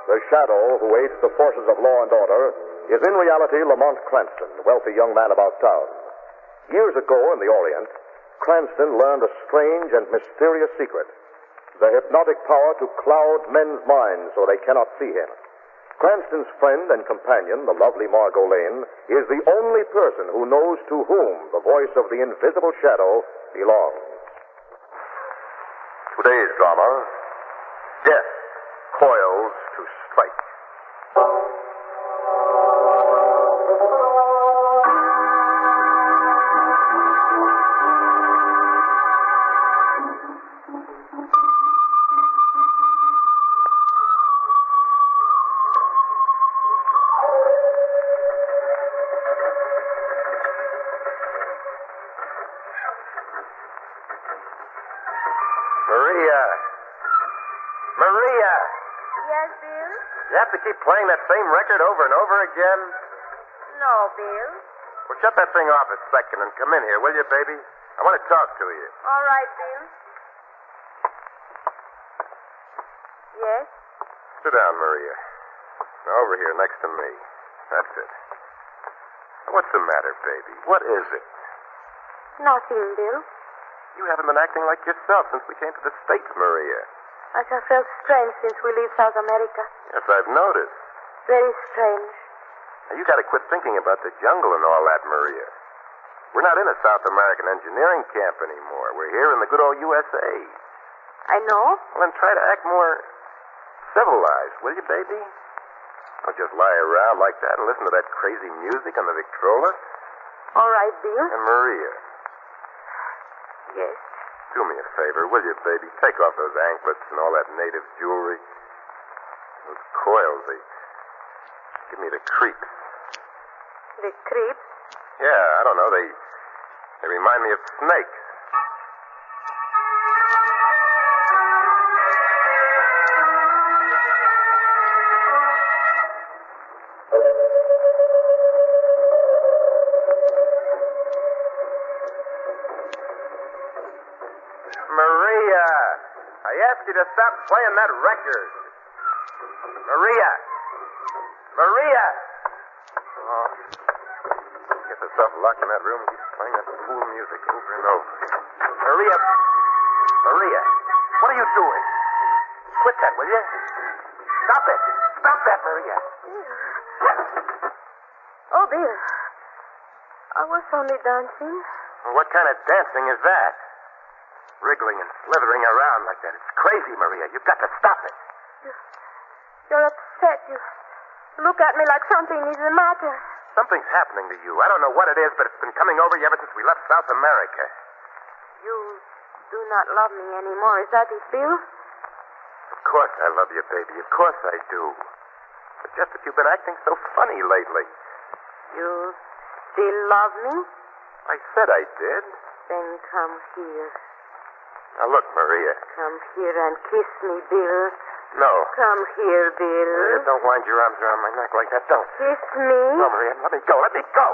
The shadow who aids the forces of law and order is in reality Lamont Cranston, a wealthy young man about town. Years ago in the Orient, Cranston learned a strange and mysterious secret, the hypnotic power to cloud men's minds so they cannot see him. Cranston's friend and companion, the lovely Margot Lane, is the only person who knows to whom the voice of the invisible shadow belongs. Today's drama, Death Coils to Strike. Maria! Yes, Bill? You have to keep playing that same record over and over again? No, Bill. Well, shut that thing off a second and come in here, will you, baby? I want to talk to you. All right, Bill. Yes? Sit down, Maria. Now, over here next to me. That's it. Now, what's the matter, baby? What is it? Nothing, Bill. You haven't been acting like yourself since we came to the States, Maria. I have felt strange since we leave South America. Yes, I've noticed. Very strange. Now, you got to quit thinking about the jungle and all that, Maria. We're not in a South American engineering camp anymore. We're here in the good old USA. I know. Well, then try to act more civilized, will you, baby? Don't just lie around like that and listen to that crazy music on the Victrola. All right, Bill. And Maria, Yes. do me a favor, will you, baby? Take off those anklets and all that native jewelry. Those coils, they give me the creeps. The creeps? Yeah, I don't know. They remind me of snakes. Maria, I asked you to stop playing that record. Maria! Maria! Oh. Get yourself locked in that room and keep playing that fool music over and over. Maria! Maria! What are you doing? Quit that, will you? Stop it! Stop that, Maria! Oh, Bill. I was only dancing. Well, what kind of dancing is that? Wriggling and slithering around like that. It's crazy, Maria. You've got to stop it. You're upset. You look at me like something is the matter. Something's happening to you. I don't know what it is, but it's been coming over you ever since we left South America. You do not love me anymore. Is that it, Bill? Of course I love you, baby. Of course I do. But just that you've been acting so funny lately. You still love me? I said I did. Then come here. Now look, Maria. Come here and kiss me, Bill. No. Come here, Bill. Maria, don't wind your arms around my neck like that. Don't. Kiss me. No, Maria, let me go. Let me go.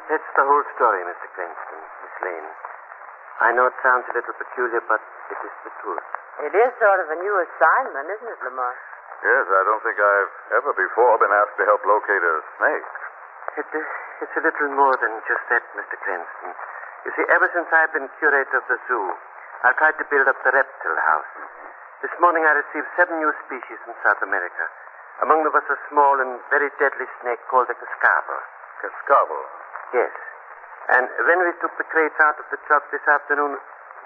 That's the whole story, Mr. Cranston, Miss Lane. I know it sounds a little peculiar, but it is the truth. It is sort of a new assignment, isn't it, Lamont? Yes, I don't think I've ever before been asked to help locate a snake. It's a little more than just that, Mr. Cranston. You see, ever since I've been curator of the zoo, I've tried to build up the reptile house. This morning I received 7 new species from South America. Among them was a small and very deadly snake called the cascabel. Cascabel? Yes. And when we took the crates out of the truck this afternoon,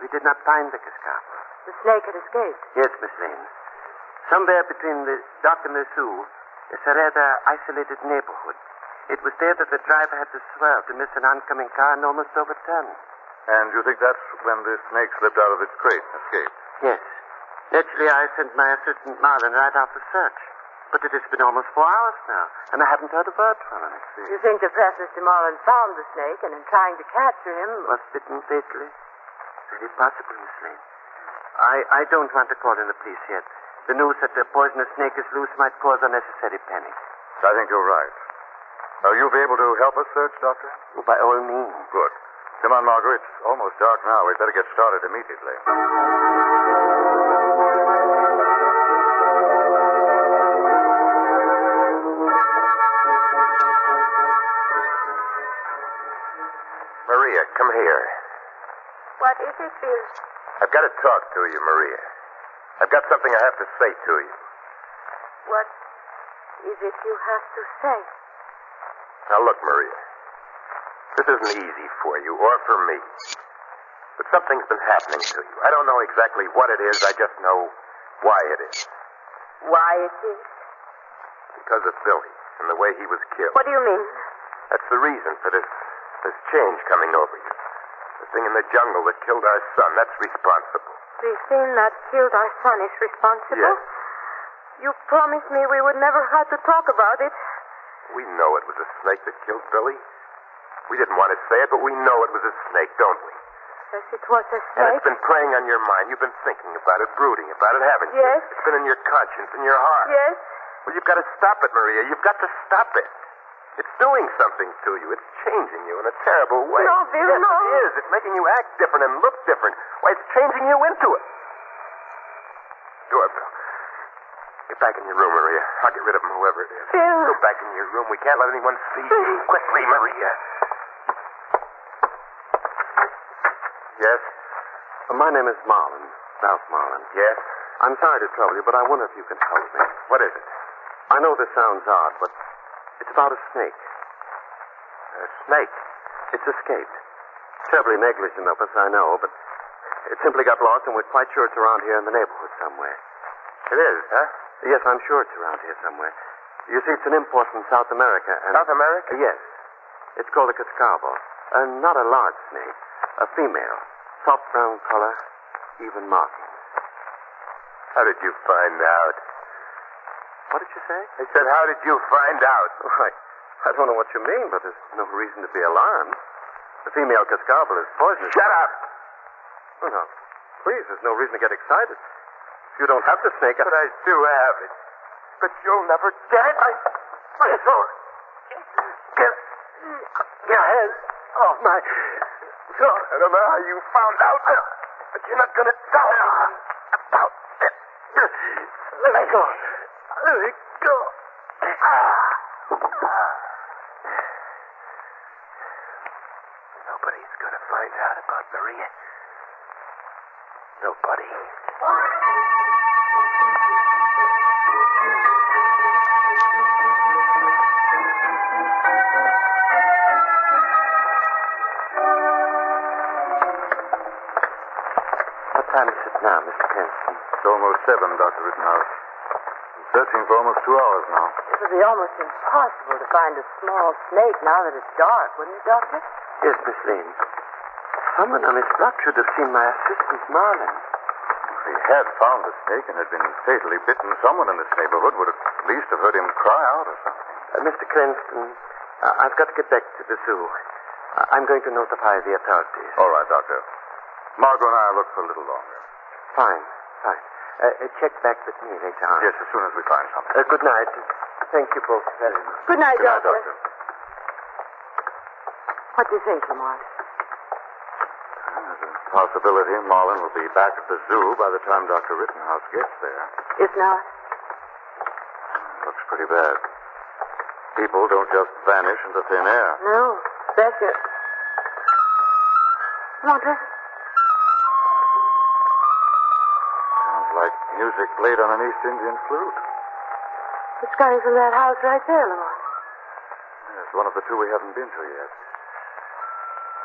we did not find the cascabel. The snake had escaped. Yes, Miss Lane. Somewhere between the dock and the zoo is a rather isolated neighborhood. It was there that the driver had to swerve to miss an oncoming car and almost overturn. And you think that's when the snake slipped out of its crate and escaped? Yes. Naturally, I sent my assistant Marlin right out to search. But it has been almost 4 hours now, and I haven't heard a word from him. You think that perhaps Mr. Marlin found the snake and in trying to capture him... Was bitten fatally? Very possible, Miss Lane. I don't want to call in the police yet. The news that the poisonous snake is loose might cause unnecessary panic. I think you're right. Now, you'll be able to help us search, Doctor? Oh, by all means. Good. Come on, Margaret. It's almost dark now. We'd better get started immediately. Maria, come here. What is it, Bill? I've got to talk to you, Maria. I've got something I have to say to you. What is it you have to say? Now, look, Maria. This isn't easy for you or for me. But something's been happening to you. I don't know exactly what it is. I just know why it is. Why it is? Because of Billy and the way he was killed. What do you mean? That's the reason for this change coming over you. The thing in the jungle that killed our son, that's responsible. The thing that killed our son is responsible? Yes. You promised me we would never have to talk about it. We know it was a snake that killed Billy. We didn't want to say it, but we know it was a snake, don't we? Yes, it was a And snake. it's been preying on your mind. You've been thinking about it, brooding about it, haven't you? Yes. It's been in your conscience, in your heart. Yes. Well, you've got to stop it, Maria. You've got to stop it. It's doing something to you. It's changing you in a terrible way. No, Bill, yes, no. It is. It's making you act different and look different. Why, it's changing you into it. Doorbell. Get back in your room, Maria. I'll get rid of him, whoever it is. Bill. Go back in your room. We can't let anyone see you. Quickly, Maria. Yes? My name is Marlin. Ralph Marlin. Yes? I'm sorry to trouble you, but I wonder if you can help me. What is it? I know this sounds odd, but it's about a snake. A snake? It's escaped. Terribly negligent of us, I know, but it simply got lost, and we're quite sure it's around here in the neighborhood somewhere. It is, huh? Yes, I'm sure it's around here somewhere. You see, it's an import from South America, and... South America? Yes. It's called a cascabo. Not a large snake. A female. Soft brown color, even markings. How did you find out? What did you say? I said, how did you find out? Oh, I don't know what you mean, but there's no reason to be alarmed. The female cascabel is poisonous. Shut up! Oh, no. Please, there's no reason to get excited. If you don't have the snake... But I do have it. But you'll never get it. My sword. Get your hands off my sword. I don't know how you found out, but you're not going to tell anyone about it. Let me go. Let me go. Nobody's going to find out about Maria. Nobody. What time is it now, Mr. Cranston? It's almost 7, Dr. Rittenhouse. I'm searching for almost 2 hours now. It would be almost impossible to find a small snake now that it's dark, wouldn't it, Doctor? Yes, Miss Lane. Someone on his block should have seen my assistant, Marlin. If he had found the snake and had been fatally bitten, someone in this neighborhood would at least have heard him cry out or something. Mr. Cranston, I've got to get back to the zoo. I'm going to notify the authorities. All right, Doctor. Margot and I will look for a little longer. Fine. Check back with me later on. Yes, as soon as we find something. Good night. Thank you both very much. Good night, Good night, Doctor. Doctor. What do you think, Lamont? There's a possibility Marlin will be back at the zoo by the time Dr. Rittenhouse gets there. If not? Looks pretty bad. People don't just vanish into thin air. No. Especially... Lamont, Sounds like music played on an East Indian flute. it's coming from that house right there, Lamont. It's one of the two we haven't been to yet.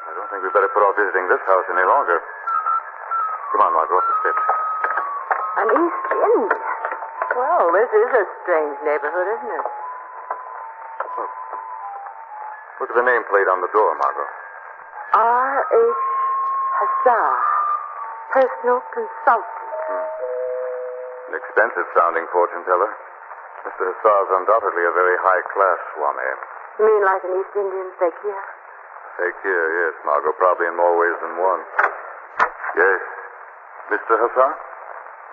I don't think we'd better put off visiting this house any longer. Come on, Margot, up the steps. An East Indian. Well, this is a strange neighborhood, isn't it? Look at the nameplate on the door, Margot. R.H. Hazar, personal consultant. An expensive-sounding fortune teller. Mr. Hussar's undoubtedly a very high-class Swami. You mean like an East Indian fakir? Fakir, yes, Margot, probably in more ways than one. Yes. Mr. Hussar?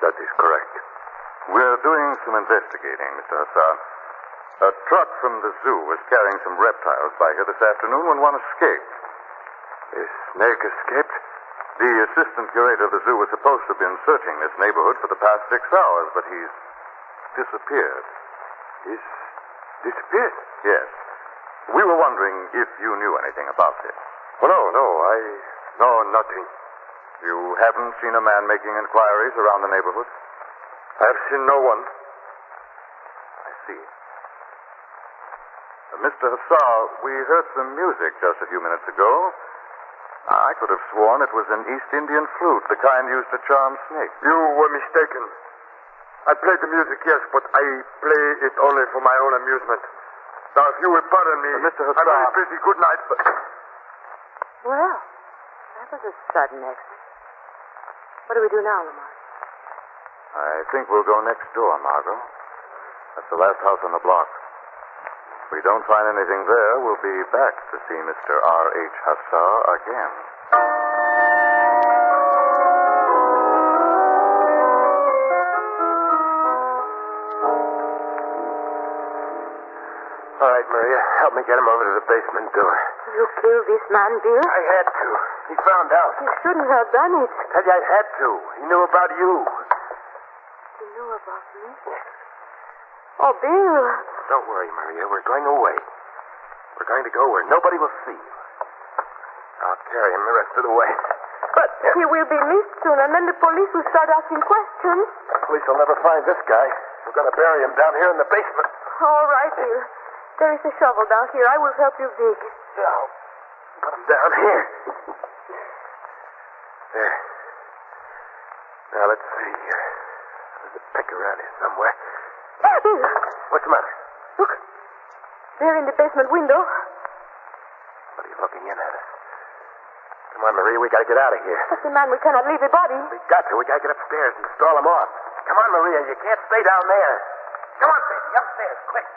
That is correct. We're doing some investigating, Mr. Hussar. A truck from the zoo was carrying some reptiles by here this afternoon when one escaped. A snake escaped? The assistant curator of the zoo was supposed to have been searching this neighborhood for the past 6 hours, but he's disappeared. He's disappeared? Yes. We were wondering if you knew anything about this. Oh, no, I know nothing. You haven't seen a man making inquiries around the neighborhood? I've seen no one. I see. Mr. Hussar, we heard some music just a few minutes ago. I could have sworn it was an East Indian flute, the kind used to charm snakes. You were mistaken. I played the music, yes, but I play it only for my own amusement. Now, if you will pardon me, Mr. Hussar. I'm very busy. Good night. Well, that was a sudden exit. What do we do now, Lamont? I think we'll go next door, Margot. That's the last house on the block. If we don't find anything there, we'll be back to see Mr. R.H. Hussar again. All right, Maria, help me get him over to the basement door. You killed this man, Bill? I had to. He found out. You shouldn't have done it. I tell you, I had to. He knew about you. You knew about me? Oh, Bill. Don't worry, Maria. We're going away. We're going to go where nobody will see you. I'll carry him the rest of the way. But he will be missed soon, and then the police will start asking questions. The police will never find this guy. We're going to bury him down here in the basement. All right, Bill. There is a shovel down here. I will help you dig. Now, put him down here. There. Now, let's see. There's a pick around here somewhere. Bill, What's the matter? look. There in the basement window. What are you looking in at us? Come on, Maria. We got to get out of here. That's the man. We cannot leave the body. We got to. We got to get upstairs and stall him off. Come on, Maria. You can't stay down there. Come on, baby. Upstairs, quick.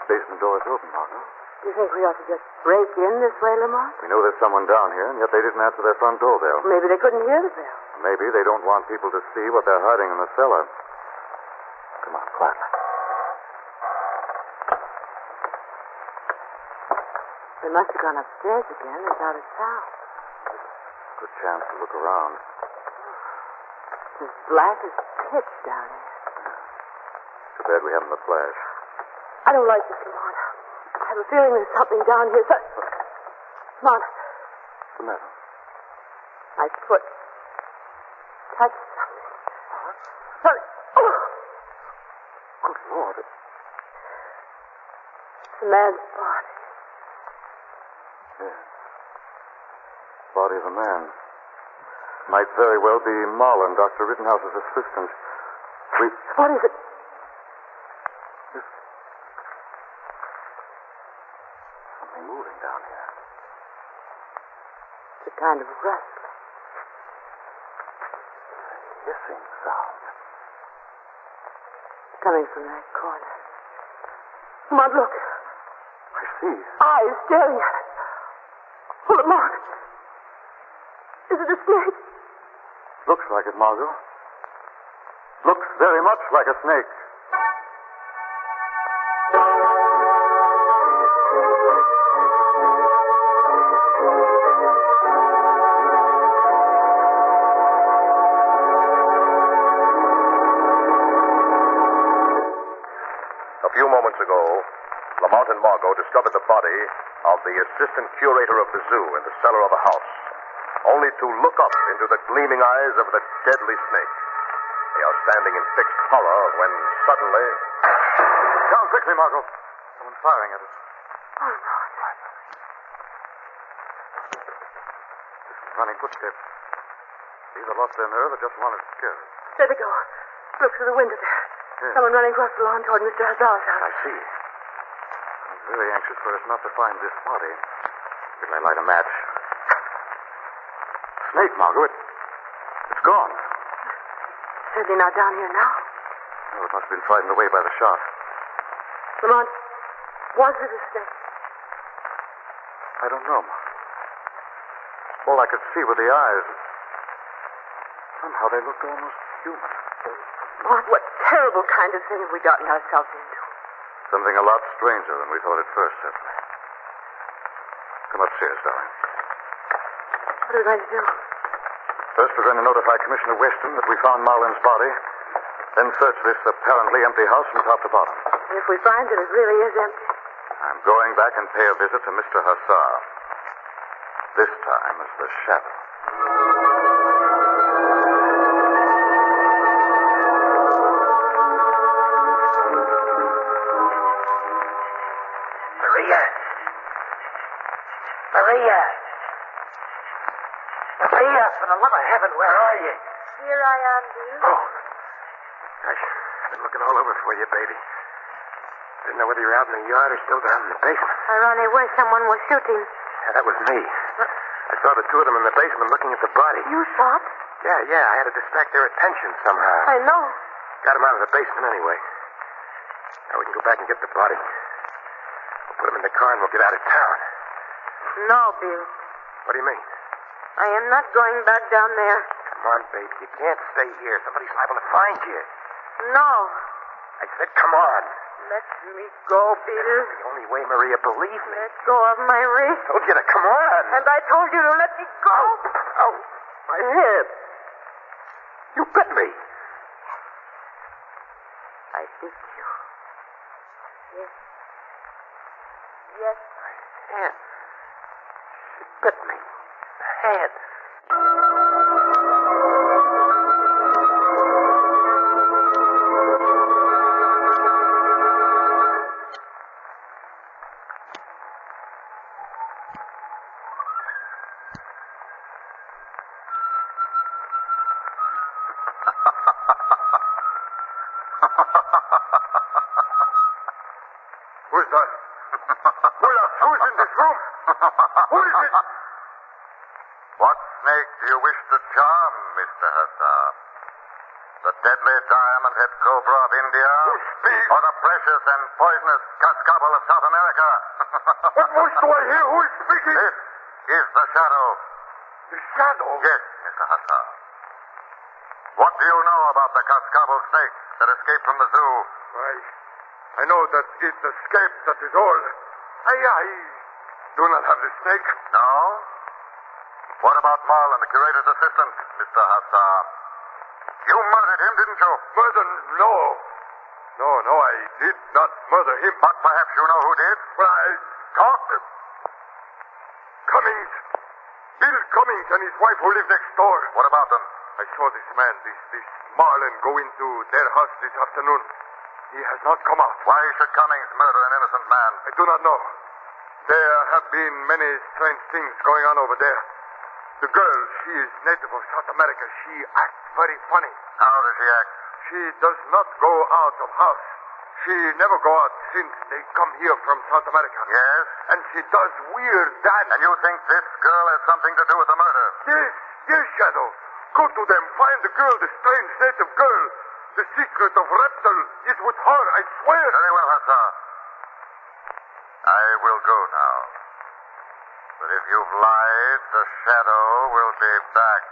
Basement door is open, Margot. Do you think we ought to just break in this way, Lamont? We know there's someone down here, and yet they didn't answer their front doorbell. Maybe they couldn't hear the bell. Maybe they don't want people to see what they're hiding in the cellar. Come on, quietly. They must have gone upstairs again without a sound. Good chance to look around. It's as black as pitch down here. Too bad we haven't the flash. I don't like this, Lamont. I have a feeling there's something down here. Lamont, What's the matter? my foot touched something. Something. Oh! Good Lord. It's a man's body. Yes. Body of a man. Might very well be Marlin, Dr. Rittenhouse's assistant. What is it? Something moving down here. It's a kind of rustling. Hissing sound. Coming from that corner. Lamont, look. I see. Eyes staring at us. Oh, Lamont. Is it a snake? Looks like it, Margot. Looks very much like a snake. A few moments ago, Lamont and Margot discovered the body of the assistant curator of the zoo in the cellar of a house, only to look up into the gleaming eyes of the deadly snake. They are standing in fixed horror when suddenly... Down quickly, Margot. Someone's firing at us. Oh, Lord. Running footsteps. Either lost their nerve or just wanted to scare us. There they go. Look through the window there. Yes. Someone running across the lawn toward Mr. Hazar's house. I see. I'm very anxious for us not to find this body. Will I light a match? Snake, Margaret. It's gone. Certainly not down here now. Oh, it must have been frightened away by the shot. Lamont, was it a snake? I don't know. All I could see were the eyes. Somehow they looked almost human. Lamont, what terrible kind of thing have we gotten ourselves into? Something a lot stranger than we thought at first, certainly. Come upstairs, darling. What are we going to do? First, we're going to notify Commissioner Weston that we found Marlin's body. Then search this apparently empty house from top to bottom. If we find that it really is empty. I'm going back and pay a visit to Mr. Hassar. This time as the shadow. Maria! Maria! Maria, for the love of heaven, where are you? Here I am, Bill. Oh. Gosh, I've been looking all over for you, baby. Didn't know whether you were out in the yard or still down in the basement. I ran away. Someone was shooting. Yeah, that was me. I saw the two of them in the basement looking at the body. You shot? Yeah, I had to distract their attention somehow. I know. Got them out of the basement anyway. Now we can go back and get the body. We'll put them in the car and we'll get out of town. No, Bill. What do you mean? I am not going back down there. Come on, baby. You can't stay here. Somebody's liable to find you. No. I said, come on. Let me go, Bill. The only way, Maria, believe me. Let go of my wrist. Told you to come on. And I told you to let me go. Oh, my head. You bit me. I bit you. Yes. Yes. My hand. She bit me. The head. Who's that? Who's in this room? Who is it? What snake do you wish to charm, Mr. Hassar? The deadly diamond-head cobra of India? Or the precious and poisonous cascabel of South America? What voice do I hear? Who is speaking? This is the shadow. The shadow? Yes, Mr. Hassar. What do you know about the cascabel snake that escaped from the zoo? I know that it escaped, that is all. I do not have the snake. No? What about Marlin, the curator's assistant, Mr. Hassar? You murdered him, didn't you? Murder? No. No, I did not murder him. But perhaps you know who did? Well, Talk. Cummings. Bill Cummings and his wife who live next door. What about them? I saw this man, this Marlin, go into their house this afternoon. He has not come out. Why should Cummings murder an innocent man? I do not know. There have been many strange things going on over there. The girl, she is native of South America. She acts very funny. How does she act? She does not go out of house. She never go out since they come here from South America. Yes? And she does weird dance. And you think this girl has something to do with the murder? Yes, Shadow. Go to them. Find the girl, the strange native girl. The secret of Reptile is with her, I swear. Very well, Hassar. I will go now. But if you've lied, the shadow will be back.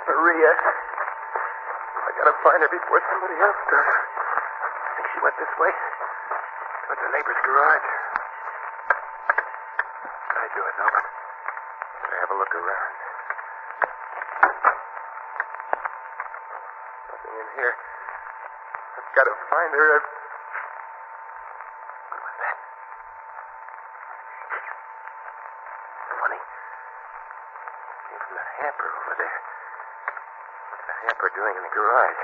Maria. I gotta find her before somebody else does. I think she went this way. Toward the neighbor's garage. I do it, open. I have a look around. Nothing in here. I've got to find her. What was that? Funny. Came from that hamper over there. What's the hamper doing in the garage?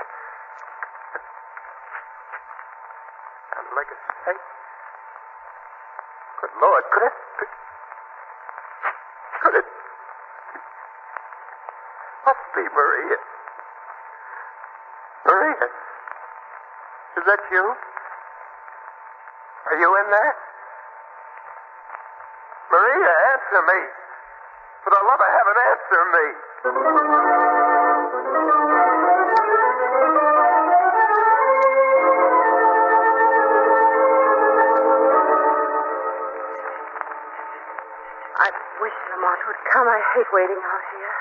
Sounded like a snake. Lord, could it... Must be Maria. Maria? Is that you? Are you in there? Maria, answer me. For the love of heaven, answer me. I wish Lamont would come. I hate waiting out here.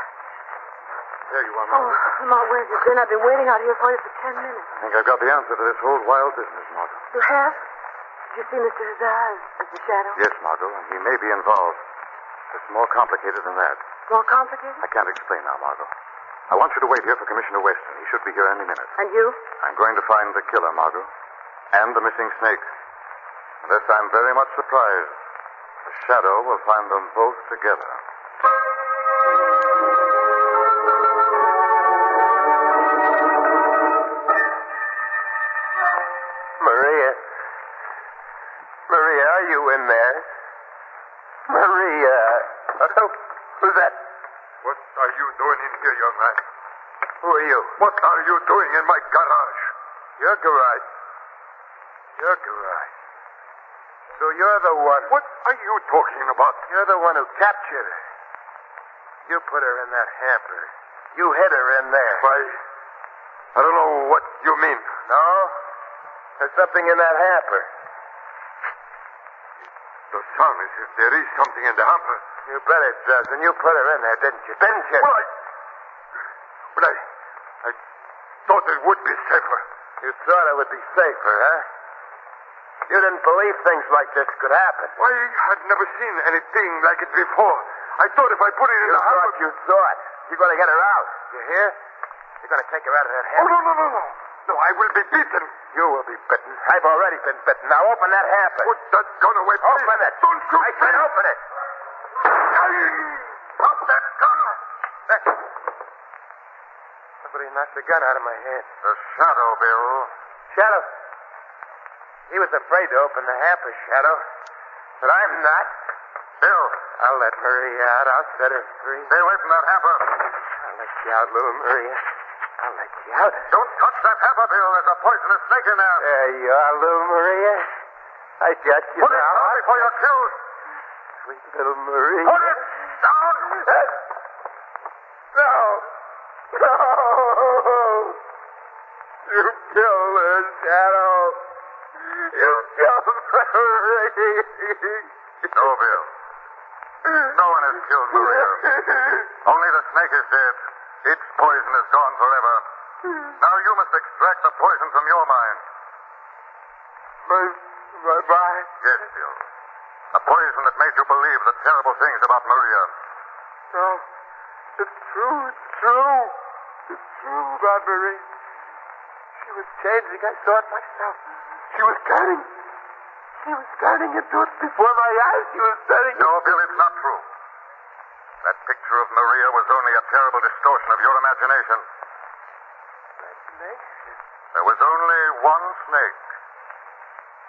There you are, Oh, Margot. Lamont, where have you been? I've been waiting out here for you for 10 minutes. I think I've got the answer to this whole wild business, Margot. You have? Did you see Mr. Hazar as the shadow? Yes, Margot, and he may be involved. It's more complicated than that. More complicated? I can't explain now, Margot. I want you to wait here for Commissioner Weston. He should be here any minute. And you? I'm going to find the killer, Margot, and the missing snake. Unless I'm very much surprised, the shadow will find them both together. Maria. Maria, are you in there? Maria. Who's that? What are you doing in here, young man? Who are you? What are you doing in my garage? Your garage. Your garage. So you're the one. What are you talking about? You're the one who captured her. You put her in that hamper. You hid her in there. I don't know what you mean. No? There's something in that hamper. The sound is if there is something in the hamper. You bet it does. And you put her in there, didn't you? Didn't you? But I thought it would be safer. You thought it would be safer, huh? You didn't believe things like this could happen. Why, I'd never seen anything like it before. I thought if I put it in the hamper... You thought. You're going to get her out. You hear? You're going to take her out of that hamper. Oh, no. No, I will be beaten. You will be bitten. I've already been bitten. Now open that hamper. Put that gun away, please. Open it. Don't shoot I said me. open it. Drop that gun. Somebody knocked the gun out of my hand. The shadow, Bill. Shadow. He was afraid to open the hamper, Shadow. But I'm not. Bill. I'll let Maria out. I'll set her free. Stay away from that hamper. I'll let you out, little Maria. I'll let you out. Don't touch that hamper, Bill. There's a poisonous snake in there. There you are, little Maria. I got you Put it now. down before you're killed. Sweet little Maria. Put it down. No. No. You killed her, Shadow. You killed Maria. No, Bill. No one has killed Maria. Only the snake is dead. Its poison is gone forever. Now you must extract the poison from your mind. My mind? Yes, Bill. The poison that made you believe the terrible things about Maria. No. It's true. It's true. It's true about Marie. She was changing. I saw it myself. She was turning. She was turning into it before my eyes. She was turning. No, Bill, it's not true. That picture of Maria was only a terrible distortion of your imagination. Imagination? There was only one snake.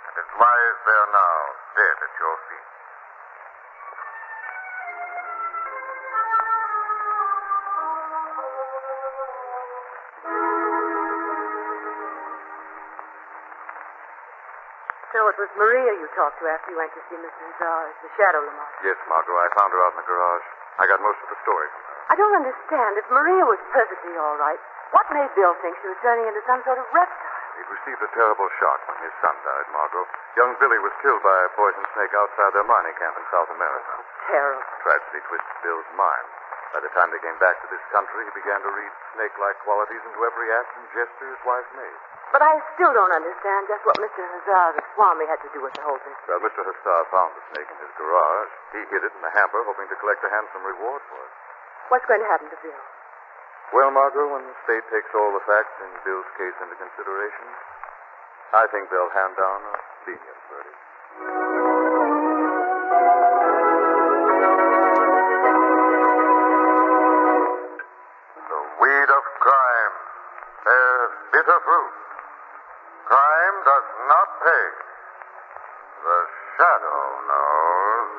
And it lies there now, dead at your feet. So it was Maria you talked to after you went to see Mr. Hazar, the shadow, Lamont. Yes, Margot, I found her out in the garage. I got most of the story from her. I don't understand. If Maria was perfectly all right, what made Bill think she was turning into some sort of reptile? He'd received a terrible shock when his son died, Margot. Young Billy was killed by a poison snake outside their mining camp in South America. Terrible. Tragedy twisted Bill's mind. By the time they came back to this country, he began to read snake-like qualities into every act and gesture his wife made. But I still don't understand just what Mr. Hazar, the Swami, had to do with the whole thing. Well, Mr. Hussar found the snake in his garage. He hid it in the hamper, hoping to collect a handsome reward for it. What's going to happen to Bill? Well, Margot, when the state takes all the facts in Bill's case into consideration, I think they'll hand down a lenient verdict. The weed of crime bears bitter fruit. Crime does not pay. The Shadow knows.